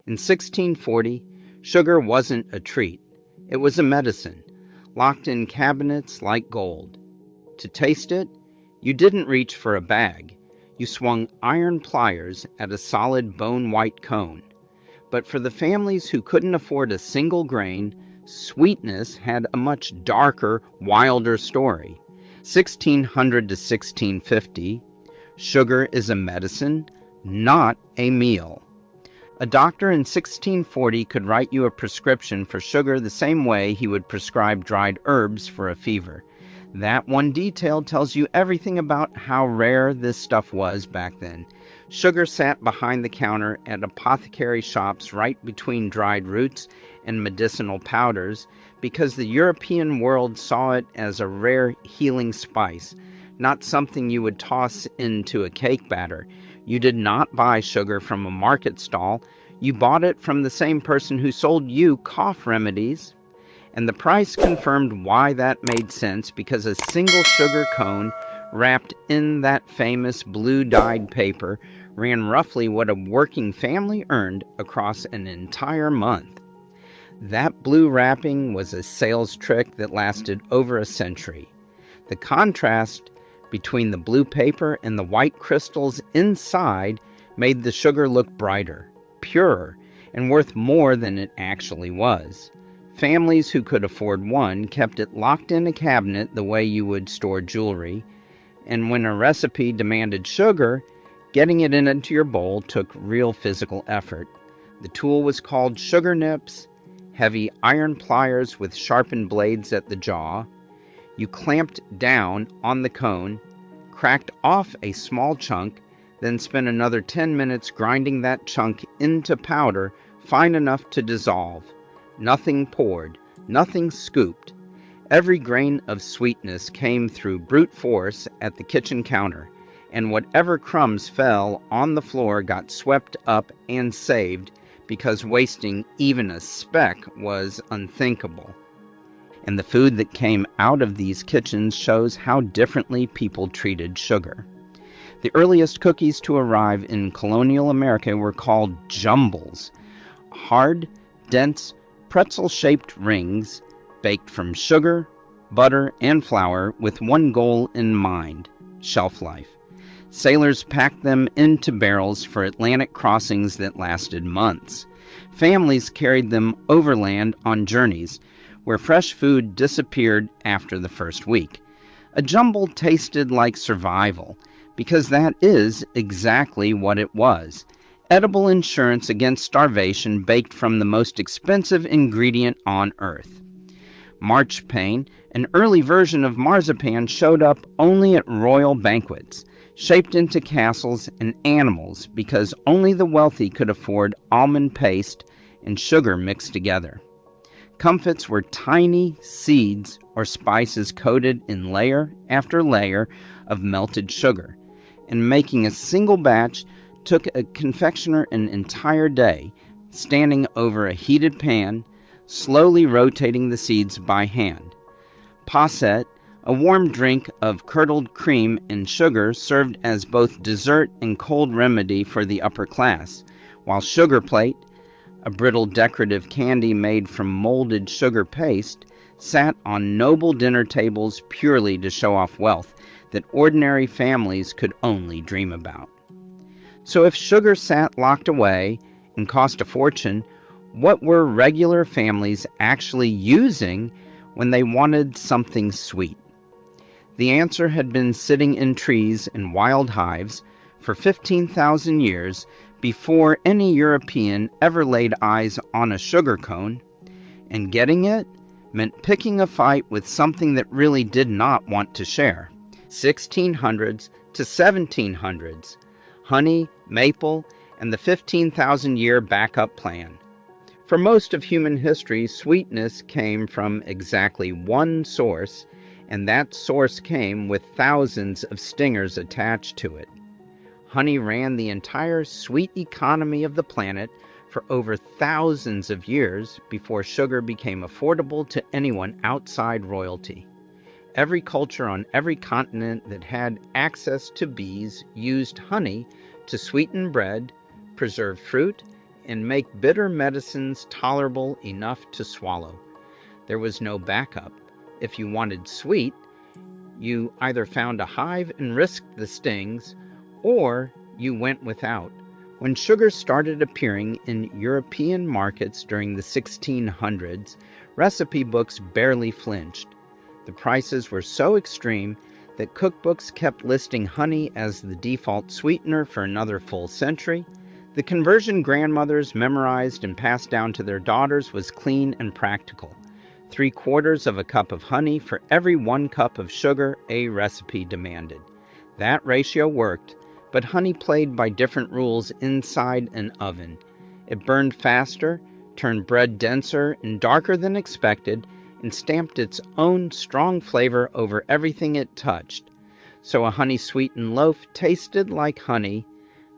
In 1640, sugar wasn't a treat. It was a medicine, locked in cabinets like gold. To taste it, you didn't reach for a bag. You swung iron pliers at a solid bone-white cone. But for the families who couldn't afford a single grain, sweetness had a much darker, wilder story. 1600 to 1650, sugar is a medicine, not a meal. A doctor in 1640 could write you a prescription for sugar the same way he would prescribe dried herbs for a fever. That one detail tells you everything about how rare this stuff was back then. Sugar sat behind the counter at apothecary shops right between dried roots and medicinal powders because the European world saw it as a rare healing spice, not something you would toss into a cake batter. You did not buy sugar from a market stall. You bought it from the same person who sold you cough remedies. And the price confirmed why that made sense, because a single sugar cone wrapped in that famous blue-dyed paper ran roughly what a working family earned across an entire month. That blue wrapping was a sales trick that lasted over a century. The contrast between the blue paper and the white crystals inside made the sugar look brighter, purer, and worth more than it actually was. Families who could afford one kept it locked in a cabinet the way you would store jewelry, and when a recipe demanded sugar, getting it into your bowl took real physical effort. The tool was called sugar nips, heavy iron pliers with sharpened blades at the jaw. You clamped down on the cone, cracked off a small chunk, then spent another 10 minutes grinding that chunk into powder fine enough to dissolve. Nothing poured, nothing scooped. Every grain of sweetness came through brute force at the kitchen counter, and whatever crumbs fell on the floor got swept up and saved, because wasting even a speck was unthinkable. And the food that came out of these kitchens shows how differently people treated sugar. The earliest cookies to arrive in colonial America were called jumbles, hard, dense, pretzel-shaped rings baked from sugar, butter, and flour with one goal in mind: shelf life. Sailors packed them into barrels for Atlantic crossings that lasted months. Families carried them overland on journeys where fresh food disappeared after the first week. A jumble tasted like survival, because that is exactly what it was. Edible insurance against starvation baked from the most expensive ingredient on earth. Marchpane, an early version of marzipan, showed up only at royal banquets, shaped into castles and animals because only the wealthy could afford almond paste and sugar mixed together. Comfits were tiny seeds or spices coated in layer after layer of melted sugar, and making a single batch took a confectioner an entire day, standing over a heated pan, slowly rotating the seeds by hand. Posset, a warm drink of curdled cream and sugar, served as both dessert and cold remedy for the upper class, while sugar plate, a brittle decorative candy made from molded sugar paste, sat on noble dinner tables purely to show off wealth that ordinary families could only dream about. So if sugar sat locked away and cost a fortune, what were regular families actually using when they wanted something sweet? The answer had been sitting in trees and wild hives for 15,000 years before any European ever laid eyes on a sugar cone, and getting it meant picking a fight with something that really did not want to share. 1600s to 1700s, honey, maple, and the 15,000-year backup plan. For most of human history, sweetness came from exactly one source, and that source came with thousands of stingers attached to it. Honey ran the entire sweet economy of the planet for over thousands of years before sugar became affordable to anyone outside royalty. Every culture on every continent that had access to bees used honey to sweeten bread, preserve fruit, and make bitter medicines tolerable enough to swallow. There was no backup. If you wanted sweet, you either found a hive and risked the stings, or you went without. When sugar started appearing in European markets during the 1600s, recipe books barely flinched. The prices were so extreme that cookbooks kept listing honey as the default sweetener for another full century. The conversion grandmothers memorized and passed down to their daughters was clean and practical. 3/4 of a cup of honey for every 1 cup of sugar a recipe demanded. That ratio worked, but honey played by different rules inside an oven. It burned faster, turned bread denser and darker than expected, and stamped its own strong flavor over everything it touched. So a honey-sweetened loaf tasted like honey,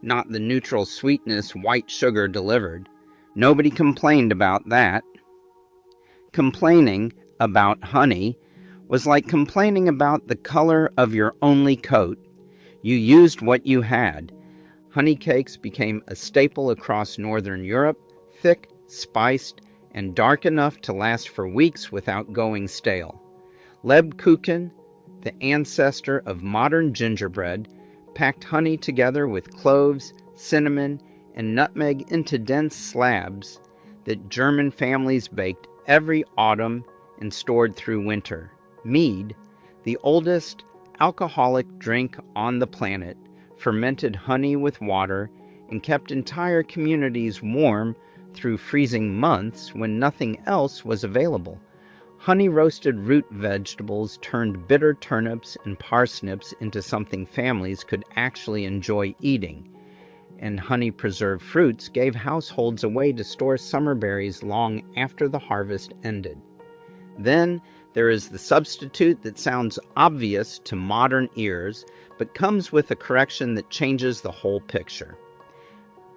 not the neutral sweetness white sugar delivered. Nobody complained about that. Complaining about honey was like complaining about the color of your only coat. You used what you had. Honey cakes became a staple across Northern Europe, thick, spiced, and dark enough to last for weeks without going stale. Lebkuchen, the ancestor of modern gingerbread, packed honey together with cloves, cinnamon, and nutmeg into dense slabs that German families baked every autumn and stored through winter. Mead, the oldest alcoholic drink on the planet, fermented honey with water and kept entire communities warm through freezing months when nothing else was available. Honey-roasted root vegetables turned bitter turnips and parsnips into something families could actually enjoy eating, and honey-preserved fruits gave households a way to store summer berries long after the harvest ended. Then there is the substitute that sounds obvious to modern ears, but comes with a correction that changes the whole picture.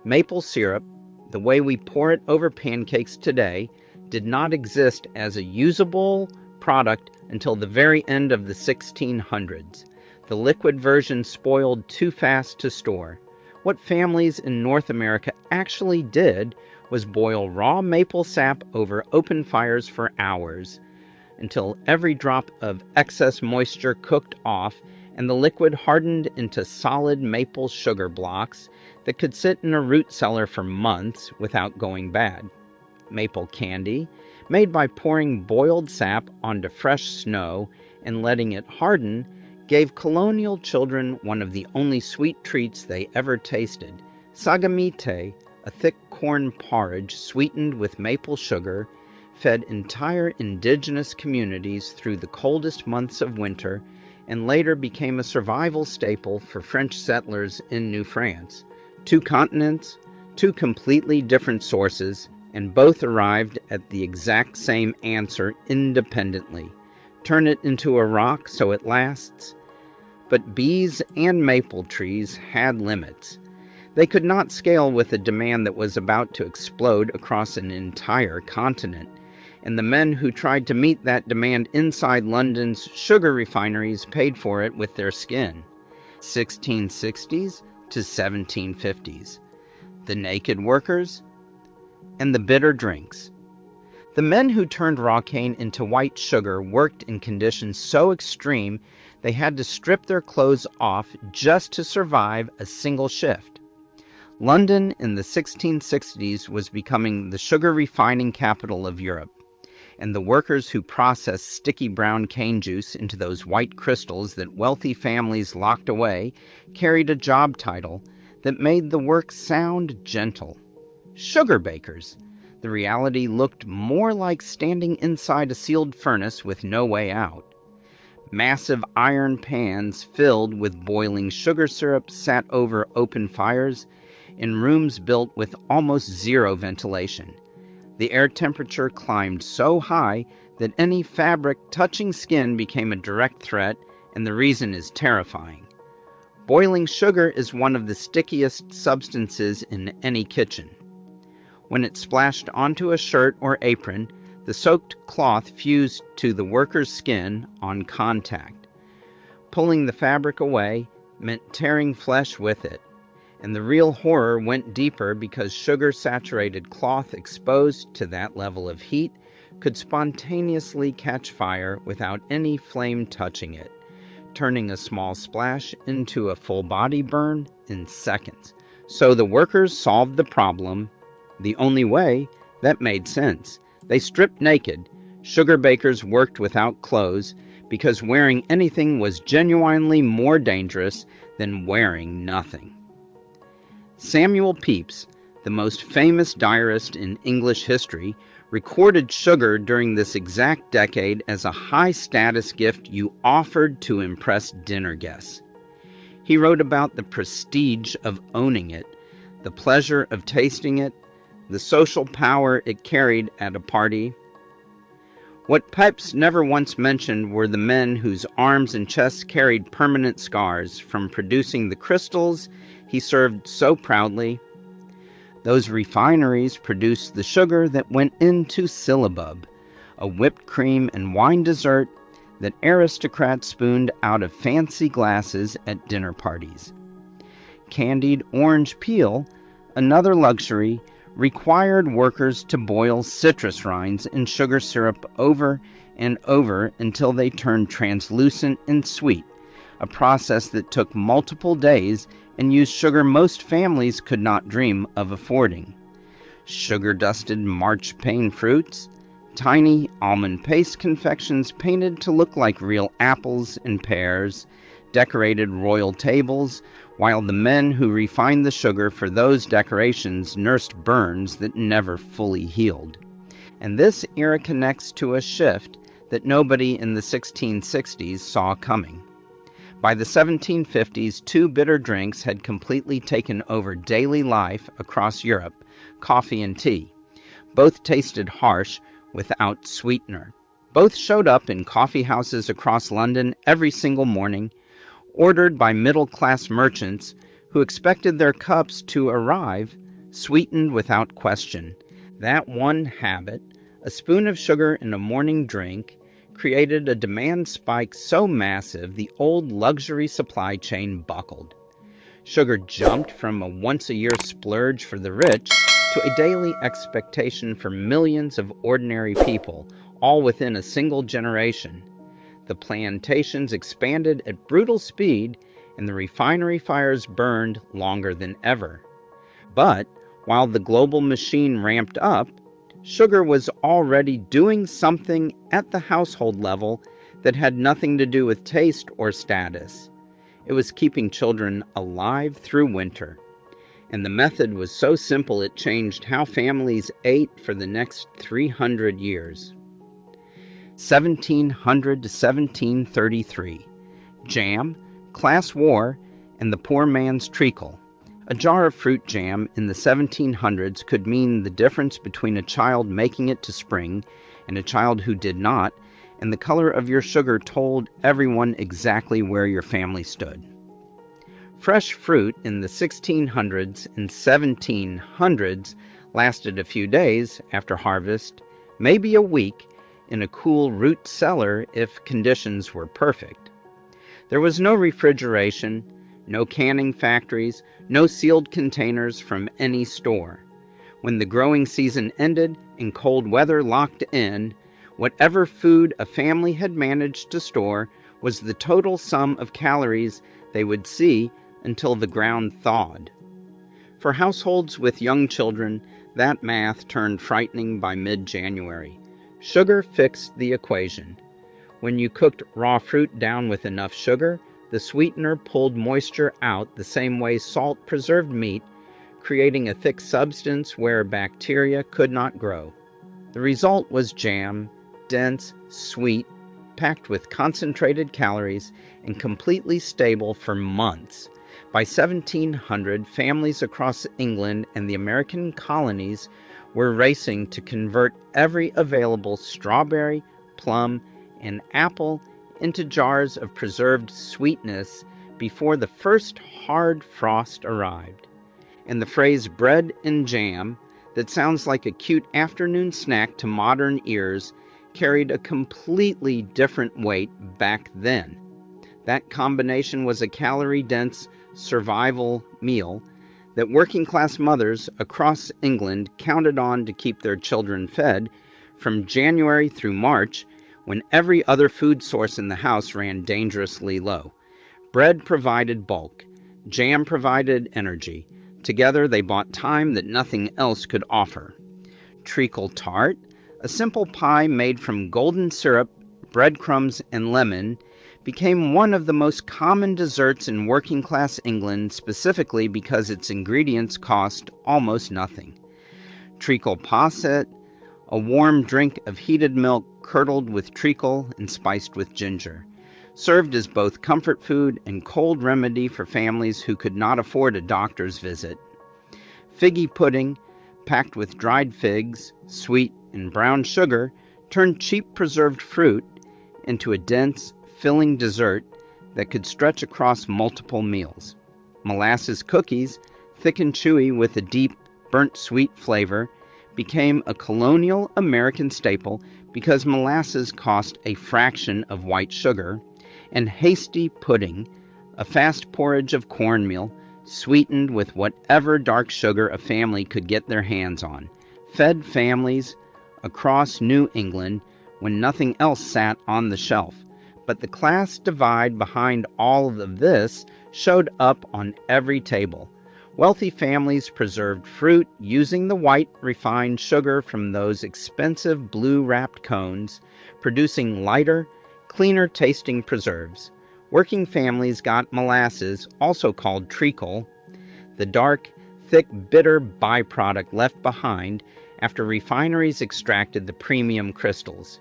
Maple syrup, the way we pour it over pancakes today, did not exist as a usable product until the very end of the 1600s. The liquid version spoiled too fast to store. What families in North America actually did was boil raw maple sap over open fires for hours until every drop of excess moisture cooked off and the liquid hardened into solid maple sugar blocks that could sit in a root cellar for months without going bad. Maple candy, made by pouring boiled sap onto fresh snow and letting it harden, gave colonial children one of the only sweet treats they ever tasted. Sagamite, a thick corn porridge sweetened with maple sugar, fed entire indigenous communities through the coldest months of winter and later became a survival staple for French settlers in New France. 2 continents, 2 completely different sources, and both arrived at the exact same answer independently. Turn it into a rock so it lasts. But bees and maple trees had limits. They could not scale with a demand that was about to explode across an entire continent, and the men who tried to meet that demand inside London's sugar refineries paid for it with their skin. 1660s to 1750s. The naked workers and the bitter drinks. The men who turned raw cane into white sugar worked in conditions so extreme they had to strip their clothes off just to survive a single shift. London in the 1660s was becoming the sugar refining capital of Europe, and the workers who processed sticky brown cane juice into those white crystals that wealthy families locked away carried a job title that made the work sound gentle. Sugar bakers. The reality looked more like standing inside a sealed furnace with no way out. Massive iron pans filled with boiling sugar syrup sat over open fires in rooms built with almost zero ventilation. The air temperature climbed so high that any fabric touching skin became a direct threat, and the reason is terrifying. Boiling sugar is one of the stickiest substances in any kitchen. When it splashed onto a shirt or apron, the soaked cloth fused to the worker's skin on contact. Pulling the fabric away meant tearing flesh with it, And the real horror went deeper because sugar-saturated cloth exposed to that level of heat could spontaneously catch fire without any flame touching it, turning a small splash into a full-body burn in seconds. So the workers solved the problem the only way that made sense. They stripped naked. Sugar bakers worked without clothes because wearing anything was genuinely more dangerous than wearing nothing. Samuel Pepys, the most famous diarist in English history, recorded sugar during this exact decade as a high-status gift you offered to impress dinner guests. He wrote about the prestige of owning it, the pleasure of tasting it, the social power it carried at a party. What Pepys never once mentioned were the men whose arms and chests carried permanent scars from producing the crystals he served so proudly. Those refineries produced the sugar that went into syllabub, a whipped cream and wine dessert that aristocrats spooned out of fancy glasses at dinner parties. Candied orange peel, another luxury, required workers to boil citrus rinds in sugar syrup over and over until they turned translucent and sweet, a process that took multiple days and used sugar most families could not dream of affording. Sugar-dusted marchpane fruits, tiny almond paste confections painted to look like real apples and pears, decorated royal tables, while the men who refined the sugar for those decorations nursed burns that never fully healed. And this era connects to a shift that nobody in the 1660s saw coming. By the 1750s, two bitter drinks had completely taken over daily life across Europe, coffee and tea. Both tasted harsh, without sweetener. Both showed up in coffee houses across London every single morning, ordered by middle-class merchants who expected their cups to arrive sweetened without question. That one habit, a spoon of sugar in a morning drink, created a demand spike so massive the old luxury supply chain buckled. Sugar jumped from a once-a-year splurge for the rich to a daily expectation for millions of ordinary people, all within a single generation. The plantations expanded at brutal speed, and the refinery fires burned longer than ever. But while the global machine ramped up, sugar was already doing something at the household level that had nothing to do with taste or status. It was keeping children alive through winter. And the method was so simple it changed how families ate for the next 300 years. 1700 to 1733. Jam, class war, and the poor man's treacle. A jar of fruit jam in the 1700s could mean the difference between a child making it to spring and a child who did not, and the color of your sugar told everyone exactly where your family stood. Fresh fruit in the 1600s and 1700s lasted a few days after harvest, maybe a week, in a cool root cellar if conditions were perfect. There was no refrigeration, no canning factories, no sealed containers from any store. When the growing season ended and cold weather locked in, whatever food a family had managed to store was the total sum of calories they would see until the ground thawed. For households with young children, that math turned frightening by mid-January. Sugar fixed the equation. When you cooked raw fruit down with enough sugar, the sweetener pulled moisture out the same way salt preserved meat, creating a thick substance where bacteria could not grow. The result was jam, dense, sweet, packed with concentrated calories, and completely stable for months. By 1700, families across England and the American colonies were racing to convert every available strawberry, plum, and apple into jars of preserved sweetness before the first hard frost arrived. And the phrase bread and jam, that sounds like a cute afternoon snack to modern ears, carried a completely different weight back then. That combination was a calorie-dense survival meal that working-class mothers across England counted on to keep their children fed from January through March, when every other food source in the house ran dangerously low. Bread provided bulk. Jam provided energy. Together they bought time that nothing else could offer. Treacle tart, a simple pie made from golden syrup, breadcrumbs, and lemon, became one of the most common desserts in working-class England, specifically because its ingredients cost almost nothing. Treacle posset, a warm drink of heated milk curdled with treacle and spiced with ginger, served as both comfort food and cold remedy for families who could not afford a doctor's visit. Figgy pudding, packed with dried figs, sweet and brown sugar, turned cheap preserved fruit into a dense, filling dessert that could stretch across multiple meals. Molasses cookies, thick and chewy with a deep, burnt sweet flavor, became a colonial American staple because molasses cost a fraction of white sugar, and hasty pudding, a fast porridge of cornmeal, sweetened with whatever dark sugar a family could get their hands on, fed families across New England when nothing else sat on the shelf. But the class divide behind all of this showed up on every table. Wealthy families preserved fruit using the white refined sugar from those expensive blue-wrapped cones, producing lighter, cleaner-tasting preserves. Working families got molasses, also called treacle, the dark, thick, bitter byproduct left behind after refineries extracted the premium crystals.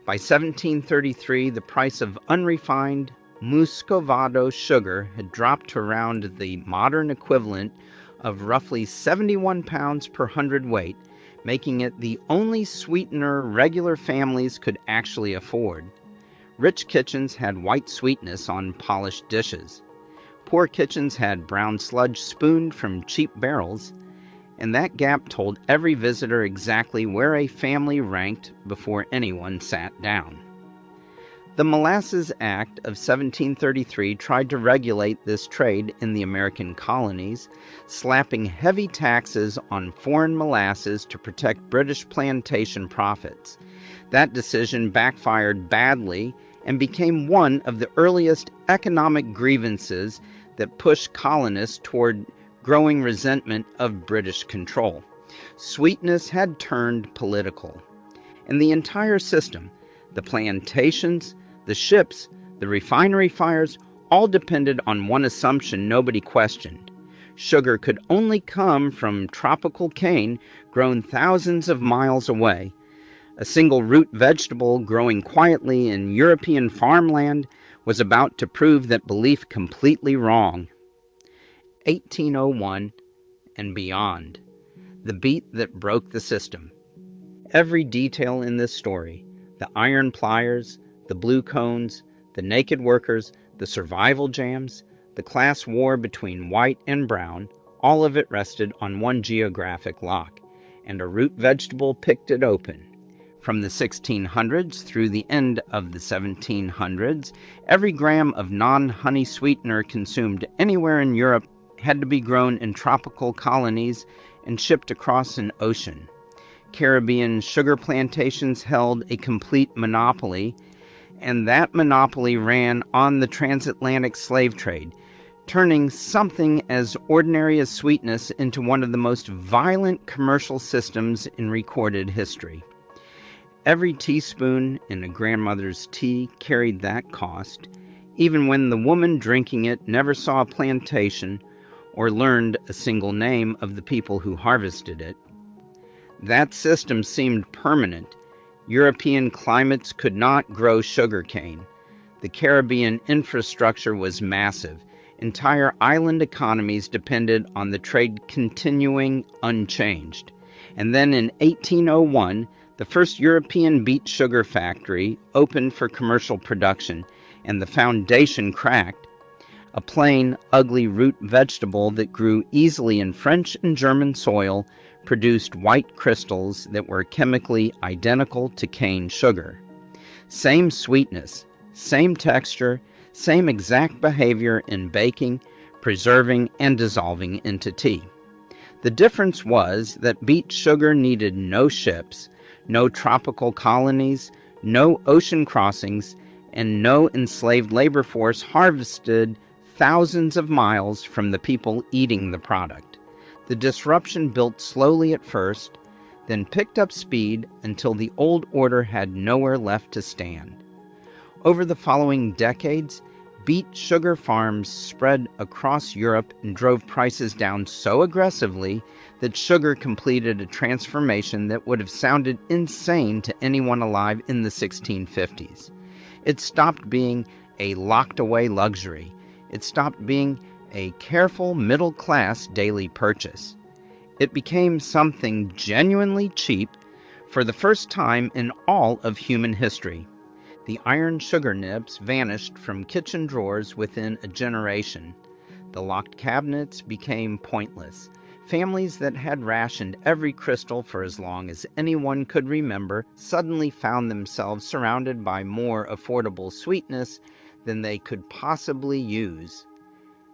By 1733, the price of unrefined Muscovado sugar had dropped to around the modern equivalent of roughly 71 pounds per hundredweight, making it the only sweetener regular families could actually afford. Rich kitchens had white sweetness on polished dishes. Poor kitchens had brown sludge spooned from cheap barrels, and that gap told every visitor exactly where a family ranked before anyone sat down. The Molasses Act of 1733 tried to regulate this trade in the American colonies, slapping heavy taxes on foreign molasses to protect British plantation profits. That decision backfired badly and became one of the earliest economic grievances that pushed colonists toward growing resentment of British control. Sweetness had turned political, and the entire system, the plantations, the ships, the refinery fires, all depended on one assumption nobody questioned. Sugar could only come from tropical cane grown thousands of miles away. A single root vegetable growing quietly in European farmland was about to prove that belief completely wrong. 1801 and beyond. The beet that broke the system. Every detail in this story, the iron pliers, the blue cones, the naked workers, the survival jams, the class war between white and brown, all of it rested on one geographic lock, and a root vegetable picked it open. From the 1600s through the end of the 1700s, every gram of non-honey sweetener consumed anywhere in Europe had to be grown in tropical colonies and shipped across an ocean. Caribbean sugar plantations held a complete monopoly, and that monopoly ran on the transatlantic slave trade, turning something as ordinary as sweetness into one of the most violent commercial systems in recorded history. Every teaspoon in a grandmother's tea carried that cost, even when the woman drinking it never saw a plantation or learned a single name of the people who harvested it. That system seemed permanent. European climates could not grow sugarcane. The Caribbean infrastructure was massive. Entire island economies depended on the trade continuing unchanged. And then in 1801, the first European beet sugar factory opened for commercial production, and the foundation cracked. A plain, ugly root vegetable that grew easily in French and German soil produced white crystals that were chemically identical to cane sugar. Same sweetness, same texture, same exact behavior in baking, preserving and dissolving into tea. The difference was that beet sugar needed no ships, no tropical colonies, no ocean crossings, and no enslaved labor force harvested thousands of miles from the people eating the product. The disruption built slowly at first, then picked up speed until the old order had nowhere left to stand. Over the following decades, beet sugar farms spread across Europe and drove prices down so aggressively that sugar completed a transformation that would have sounded insane to anyone alive in the 1650s. It stopped being a locked-away luxury. It stopped being a careful middle-class daily purchase. It became something genuinely cheap for the first time in all of human history. The iron sugar nibs vanished from kitchen drawers within a generation. The locked cabinets became pointless. Families that had rationed every crystal for as long as anyone could remember suddenly found themselves surrounded by more affordable sweetness than they could possibly use.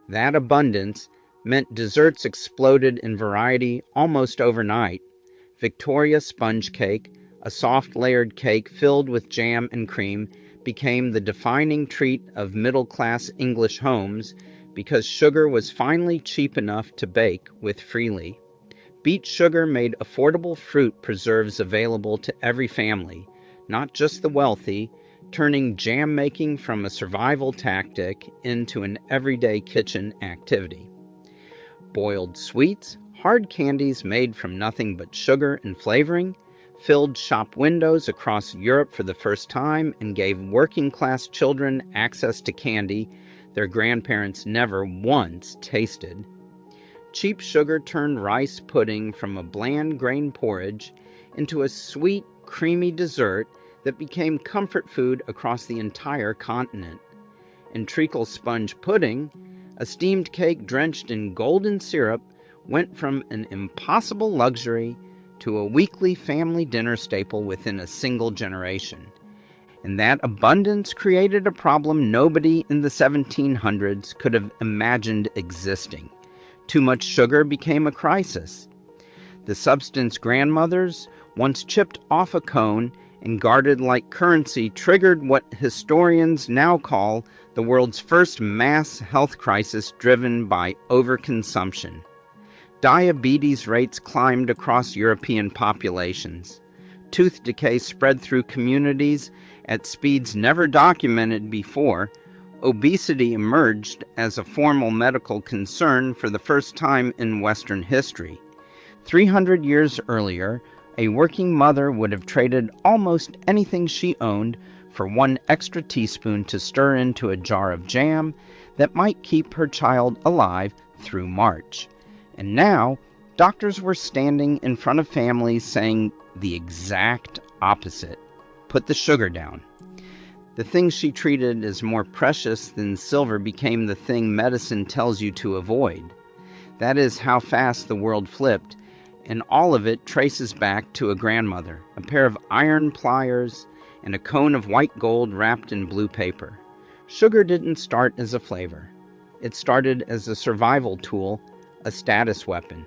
That abundance meant desserts exploded in variety almost overnight. Victoria sponge cake, a soft layered cake filled with jam and cream, became the defining treat of middle-class English homes because sugar was finally cheap enough to bake with freely. Beet sugar made affordable fruit preserves available to every family, not just the wealthy, turning jam making from a survival tactic into an everyday kitchen activity. Boiled sweets, hard candies made from nothing but sugar and flavoring, filled shop windows across Europe for the first time and gave working-class children access to candy their grandparents never once tasted. Cheap sugar turned rice pudding from a bland grain porridge into a sweet, creamy dessert that became comfort food across the entire continent. And treacle sponge pudding, a steamed cake drenched in golden syrup, went from an impossible luxury to a weekly family dinner staple within a single generation. And that abundance created a problem nobody in the 1700s could have imagined existing. Too much sugar became a crisis. The substance grandmothers, once chipped off a cone and guarded like currency, triggered what historians now call the world's first mass health crisis driven by overconsumption. Diabetes rates climbed across European populations. Tooth decay spread through communities at speeds never documented before. Obesity emerged as a formal medical concern for the first time in Western history. 300 years earlier, a working mother would have traded almost anything she owned for one extra teaspoon to stir into a jar of jam that might keep her child alive through March. And now, doctors were standing in front of families saying the exact opposite. Put the sugar down. The thing she treated as more precious than silver became the thing medicine tells you to avoid. That is how fast the world flipped, and all of it traces back to a grandmother, a pair of iron pliers, and a cone of white gold wrapped in blue paper. Sugar didn't start as a flavor. It started as a survival tool, a status weapon,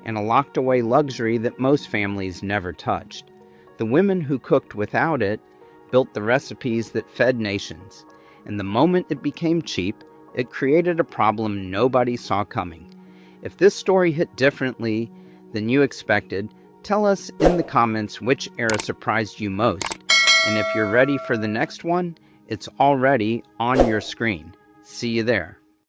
and a locked-away luxury that most families never touched. The women who cooked without it built the recipes that fed nations, and the moment it became cheap, it created a problem nobody saw coming. If this story hit differently than you expected, tell us in the comments which era surprised you most, and if you're ready for the next one, it's already on your screen. See you there.